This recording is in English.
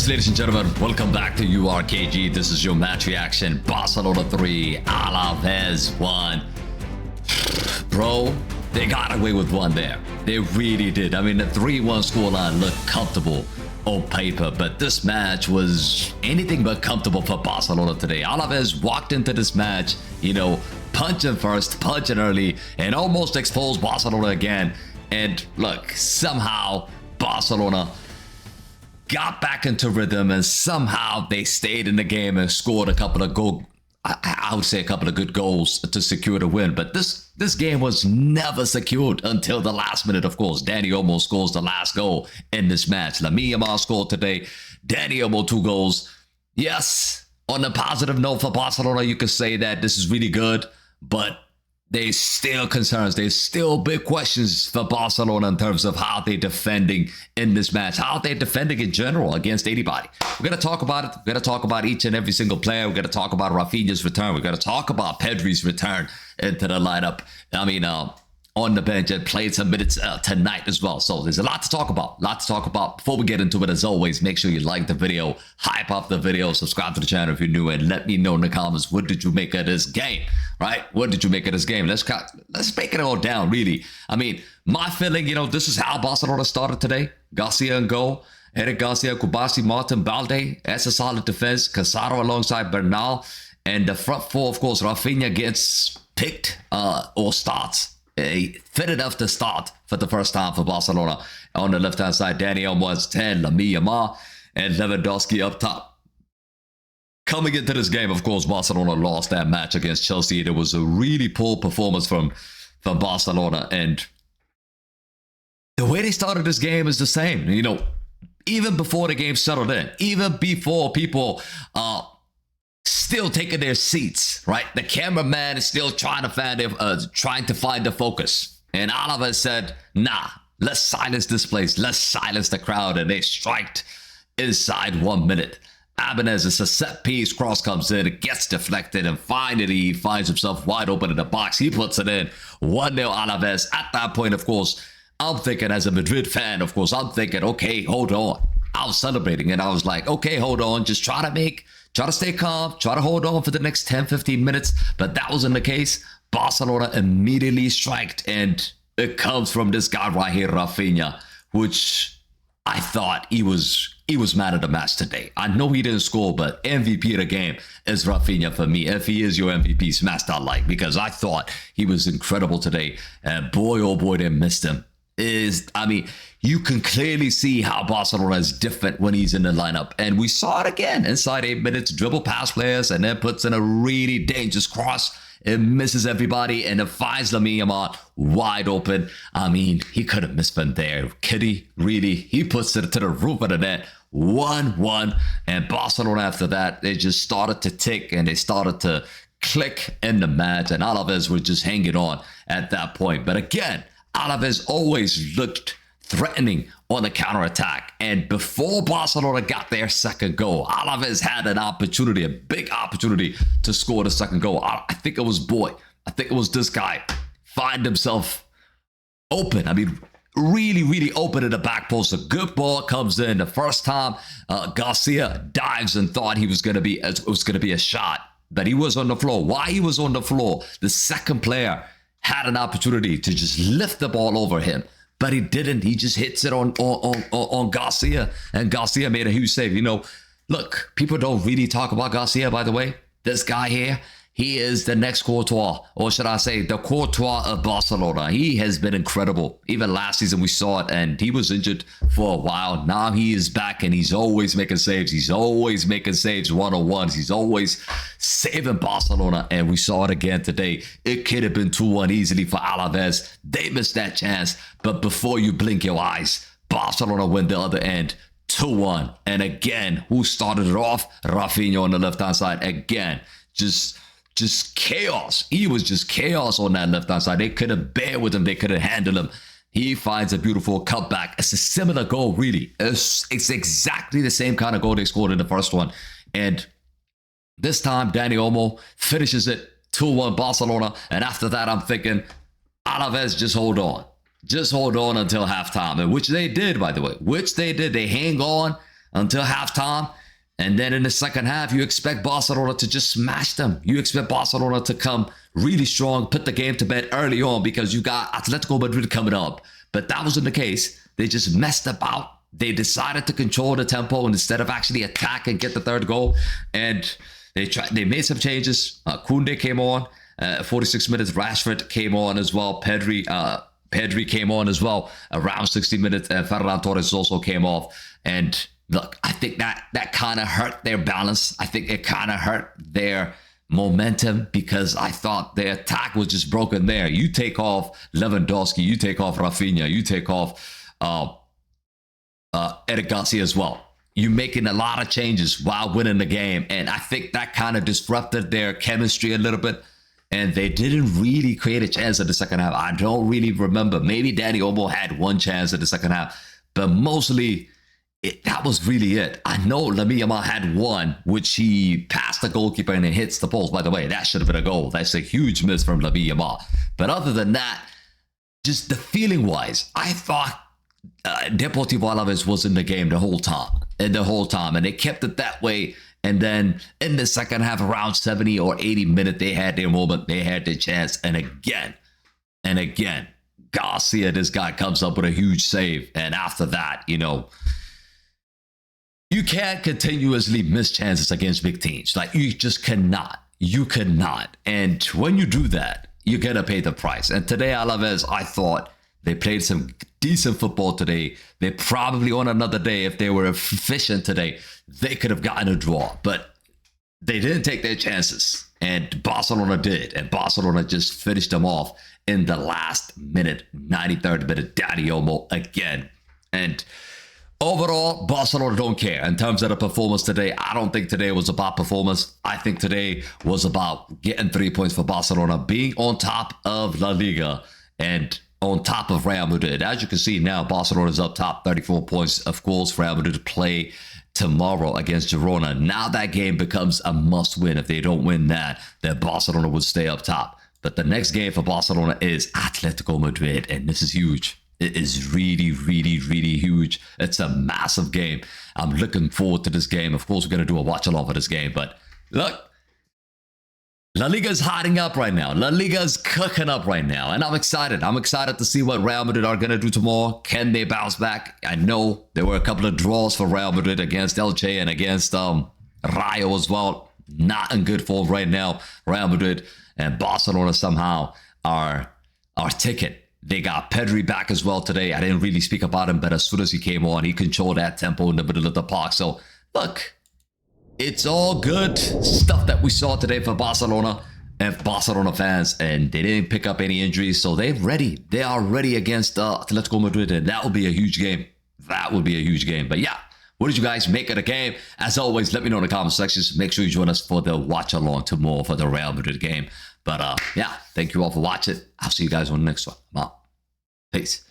Yes, ladies and gentlemen, welcome back to URKG. This is your match reaction. Barcelona 3, Alavés 1. Bro, they got away with one there. They really did. I mean, the 3-1 scoreline looked comfortable on paper, but this match was anything but comfortable for Barcelona today. Alavés walked into this match, punching first, punching early, and almost exposed Barcelona again. And look, somehow Barcelona got back into rhythm, and somehow they stayed in the game and scored a couple of I would say a couple of good goals to secure the win. But this game was never secured until the last minute. Of course, Dani Olmo scores the last goal in this match. Lamine scored today. Dani Olmo 2 goals. Yes, on a positive note for Barcelona, you could say that this is really good, but there's still concerns. There's still big questions for Barcelona in terms of how they're defending in this match, how they're defending in general against anybody. We're going to talk about it. We're going to talk about each and every single player. We're going to talk about Raphinha's return. We're going to talk about Pedri's return into the lineup. On the bench and played some minutes tonight as well. So there's a lot to talk about. Before we get into it, as always, make sure you like the video, hype up the video, subscribe to the channel if you're new, and let me know in the comments, what did you make of this game, right? What did you make of this game? Let's break it all down, really. I mean, my feeling, this is how Barcelona started today. Garcia in goal, Eric Garcia, Kubasi, Martin, Balde. That's a solid defense. Casado alongside Bernal. And the front four, of course, Raphinha gets picked or starts. Fit enough to start for the first time for Barcelona. On the left-hand side, Dani Olmo was 10, Lamine, and Lewandowski up top. Coming into this game, of course, Barcelona lost that match against Chelsea. There was a really poor performance from Barcelona, and the way they started this game is the same. Even before the game settled in, even before people still taking their seats, right? The cameraman is still trying to find the focus. And Alavés said, nah, let's silence this place. Let's silence the crowd. And they striked inside 1 minute. Ibanez, it's a set piece. Cross comes in. It gets deflected. And finally, he finds himself wide open in the box. He puts it in. 1-0 Alavés. At that point, of course, I'm thinking as a Madrid fan, okay, hold on. I was celebrating and I was like, okay, hold on. Just try to stay calm, try to hold on for the next 10-15 minutes. But that wasn't the case. Barcelona immediately striked, and it comes from this guy right here, Raphinha, which I thought he was man of the match today. I know he didn't score, but MVP of the game is Raphinha for me. If he is your MVP, smash that like, because I thought he was incredible today. And boy, oh boy, they missed him. You can clearly see how Barcelona is different when he's in the lineup. And we saw it again inside 8 minutes, dribble past players, and then puts in a really dangerous cross. It misses everybody, and it finds Lamine wide open. He could have missed from there. Kitty, really, he puts it to the roof of the net. 1-1. And Barcelona, after that, they just started to tick, and they started to click in the match. And Alavés were just hanging on at that point. But again, Alavés always looked threatening on the counterattack. And before Barcelona got their second goal, Alavés had an opportunity, a big opportunity to score the second goal. I think it was this guy, find himself open. Really, really open in the back post. A good ball comes in. The first time Garcia dives and thought it was going to be a shot, but he was on the floor. While he was on the floor, the second player had an opportunity to just lift the ball over him, but he didn't. He just hits it on Garcia, and Garcia made a huge save. Look, people don't really talk about Garcia, by the way. This guy here, he is the next Courtois, or should I say the Courtois of Barcelona. He has been incredible. Even last season we saw it, and he was injured for a while. Now he is back, and he's always making saves. He's always making saves one-on-ones. He's always saving Barcelona, and we saw it again today. It could have been 2-1 easily for Alavés. They missed that chance, but before you blink your eyes, Barcelona win the other end. 2-1. And again, who started it off? Raphinha on the left-hand side. Again, just chaos. He was just chaos on that left-hand side. They couldn't bear with him. They couldn't handle him. He finds a beautiful cutback. It's a similar goal, really. It's exactly the same kind of goal they scored in the first one. And this time, Dani Olmo finishes it 2-1 Barcelona. And after that, I'm thinking, Alavés, just hold on. Just hold on until halftime. And which they did, by the way. Which they did. They hang on until halftime. And then in the second half, you expect Barcelona to just smash them. You expect Barcelona to come really strong, put the game to bed early on because you got Atletico Madrid coming up. But that wasn't the case. They just messed about. They decided to control the tempo instead of actually attack and get the third goal. And they made some changes. Koundé came on. 46 minutes. Rashford came on as well. Pedri came on as well around 60 minutes. And Ferran Torres also came off. And look, I think that kind of hurt their balance. I think it kind of hurt their momentum because I thought their attack was just broken there. You take off Lewandowski, you take off Raphinha, you take off Eric Garcia as well. You're making a lot of changes while winning the game. And I think that kind of disrupted their chemistry a little bit. And they didn't really create a chance in the second half. I don't really remember. Maybe Dani Olmo had one chance in the second half. But mostly, that was really it. I know Lamine Yamal had one, which he passed the goalkeeper and it hits the post. By the way, that should have been a goal. That's a huge miss from Lamine Yamal. But other than that, just the feeling-wise, I thought Deportivo Alavés was in the game the whole time. And they kept it that way. And then in the second half, around 70 or 80 minutes, they had their moment. They had their chance. And again, Garcia, this guy comes up with a huge save. And after that, you can't continuously miss chances against big teams. Like, you just cannot. You cannot. And when you do that, you're going to pay the price. And today, Alavés, I thought they played some decent football today. They probably, on another day, if they were efficient today, they could have gotten a draw. But they didn't take their chances. And Barcelona did. And Barcelona just finished them off in the last minute, 93rd minute, Dani Olmo again. And overall, Barcelona don't care. In terms of the performance today, I don't think today was about performance. I think today was about getting 3 points for Barcelona, being on top of La Liga and on top of Real Madrid. As you can see now, Barcelona is up top, 34 points. Of course, Real Madrid play tomorrow against Girona. Now that game becomes a must-win. If they don't win that, then Barcelona would stay up top. But the next game for Barcelona is Atletico Madrid, and this is huge. It is really, really, really huge. It's a massive game. I'm looking forward to this game. Of course, we're going to do a watch-along for this game. But look, La Liga is hotting up right now. La Liga is cooking up right now. And I'm excited. I'm excited to see what Real Madrid are going to do tomorrow. Can they bounce back? I know there were a couple of draws for Real Madrid against Elche and against Rayo as well. Not in good form right now. Real Madrid and Barcelona somehow are ticking. They got Pedri back as well today. I didn't really speak about him, but as soon as he came on, he controlled that tempo in the middle of the park. So, look, it's all good stuff that we saw today for Barcelona and Barcelona fans. And they didn't pick up any injuries, so they're ready. They are ready against Atletico Madrid, and that will be a huge game. That will be a huge game. But yeah, what did you guys make of the game? As always, let me know in the comment sections. Make sure you join us for the watch-along tomorrow for the Real Madrid game. But yeah, thank you all for watching. I'll see you guys on the next one. Peace.